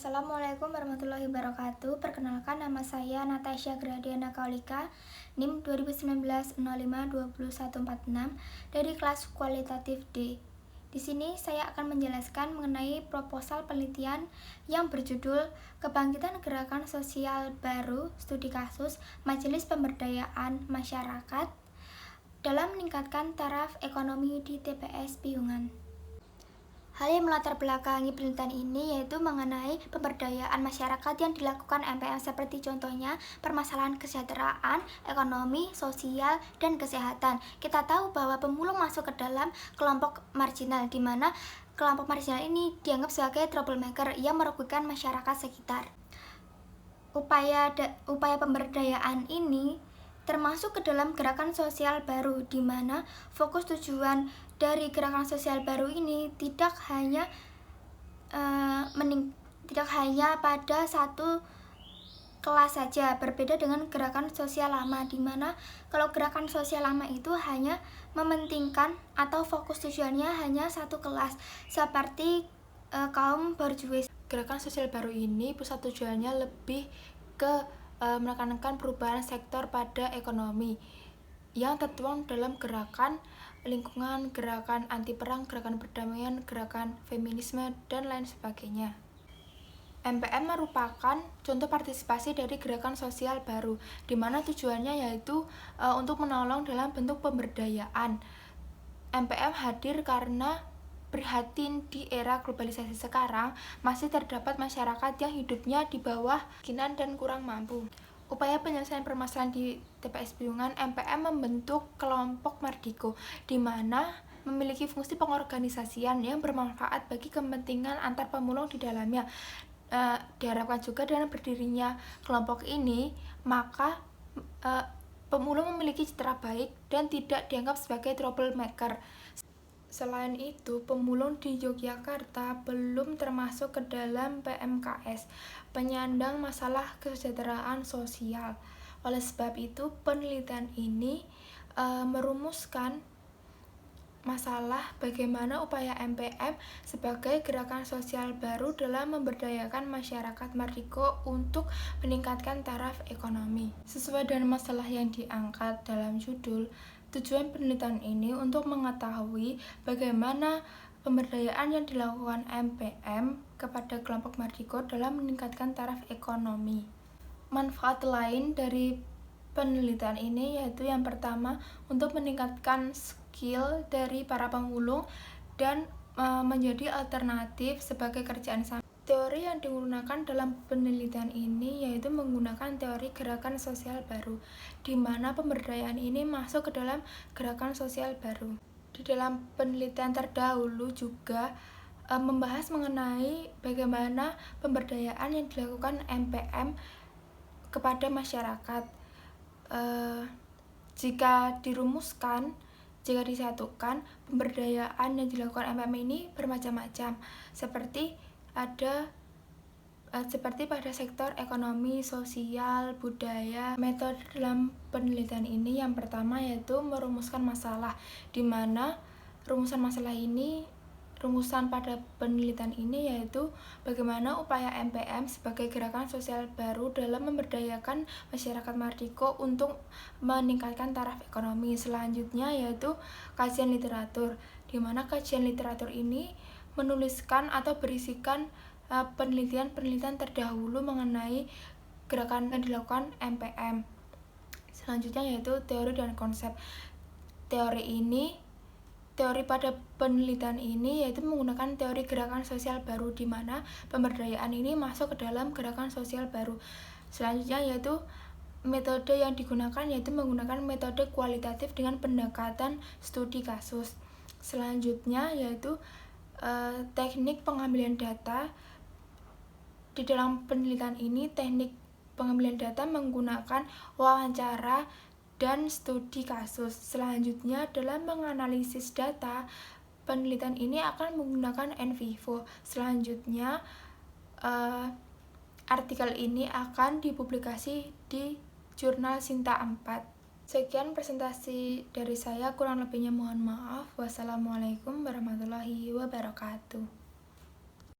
Assalamualaikum warahmatullahi wabarakatuh. Perkenalkan, nama saya Natasha Gradiana Kaulika, NIM 2019-05-2146 dari kelas kualitatif D. Di sini saya akan menjelaskan mengenai proposal penelitian yang berjudul Kebangkitan Gerakan Sosial Baru Studi Kasus Majelis Pemberdayaan Masyarakat dalam meningkatkan taraf ekonomi di TPS Piungan. Hal yang melatar belakangi penelitian ini yaitu mengenai pemberdayaan masyarakat yang dilakukan MPM, seperti contohnya permasalahan kesejahteraan, ekonomi, sosial, dan kesehatan. Kita tahu bahwa pemulung masuk ke dalam kelompok marginal, di mana kelompok marginal ini dianggap sebagai troublemaker yang merugikan masyarakat sekitar. Upaya pemberdayaan ini termasuk ke dalam gerakan sosial baru, di mana fokus tujuan dari gerakan sosial baru ini tidak hanya pada satu kelas saja, berbeda dengan gerakan sosial lama, di mana kalau gerakan sosial lama itu hanya mementingkan atau fokus tujuannya hanya satu kelas, seperti kaum borjuis. Gerakan sosial baru ini pusat tujuannya lebih ke menekankan perubahan sektor pada ekonomi yang tertuang dalam gerakan lingkungan, gerakan anti perang, gerakan perdamaian, gerakan feminisme, dan lain sebagainya. MPM merupakan contoh partisipasi dari gerakan sosial baru, di mana tujuannya yaitu untuk menolong dalam bentuk pemberdayaan. MPM hadir karena prihatin di era globalisasi sekarang masih terdapat masyarakat yang hidupnya di bawah kemiskinan dan kurang mampu. Upaya penyelesaian permasalahan di TPS Piungan, MPM membentuk kelompok Mardiko, di mana memiliki fungsi pengorganisasian yang bermanfaat bagi kepentingan antar pemulung di dalamnya. Diharapkan juga dengan berdirinya kelompok ini, maka pemulung memiliki citra baik dan tidak dianggap sebagai troublemaker. Selain itu, pemulung di Yogyakarta belum termasuk ke dalam PMKS, penyandang masalah kesejahteraan sosial. Oleh sebab itu, penelitian ini merumuskan masalah bagaimana upaya MPM sebagai gerakan sosial baru dalam memberdayakan masyarakat Mardiko untuk meningkatkan taraf ekonomi. Sesuai dengan masalah yang diangkat dalam judul, tujuan penelitian ini untuk mengetahui bagaimana pemberdayaan yang dilakukan MPM kepada kelompok Mardiko dalam meningkatkan taraf ekonomi. Manfaat lain dari penelitian ini yaitu yang pertama, untuk meningkatkan skill dari para pemulung dan menjadi alternatif sebagai kerjaan sampingan. Teori yang digunakan dalam penelitian ini yaitu menggunakan teori gerakan sosial baru, di mana pemberdayaan ini masuk ke dalam gerakan sosial baru. Di dalam penelitian terdahulu juga membahas mengenai bagaimana pemberdayaan yang dilakukan MPM kepada masyarakat. Jika disatukan, pemberdayaan yang dilakukan MPM ini bermacam-macam, seperti pada sektor ekonomi, sosial, budaya. Metode dalam penelitian ini yang pertama yaitu merumuskan masalah, di mana rumusan pada penelitian ini yaitu bagaimana upaya MPM sebagai gerakan sosial baru dalam memberdayakan masyarakat Mardiko untuk meningkatkan taraf ekonomi. Selanjutnya yaitu kajian literatur, di mana kajian literatur ini menuliskan atau berisikan penelitian terdahulu mengenai gerakan yang dilakukan MPM. Selanjutnya yaitu teori dan konsep. Teori pada penelitian ini yaitu menggunakan teori gerakan sosial baru, di mana pemberdayaan ini masuk ke dalam gerakan sosial baru. Selanjutnya yaitu metode yang digunakan yaitu menggunakan metode kualitatif dengan pendekatan studi kasus. Selanjutnya yaitu teknik pengambilan data. Di dalam penelitian ini, teknik pengambilan data menggunakan wawancara dan studi kasus. Selanjutnya, dalam menganalisis data, penelitian ini akan menggunakan NVivo. Selanjutnya, artikel ini akan dipublikasi di jurnal Sinta 4. Sekian presentasi dari saya, kurang lebihnya mohon maaf. Wassalamualaikum warahmatullahi wabarakatuh.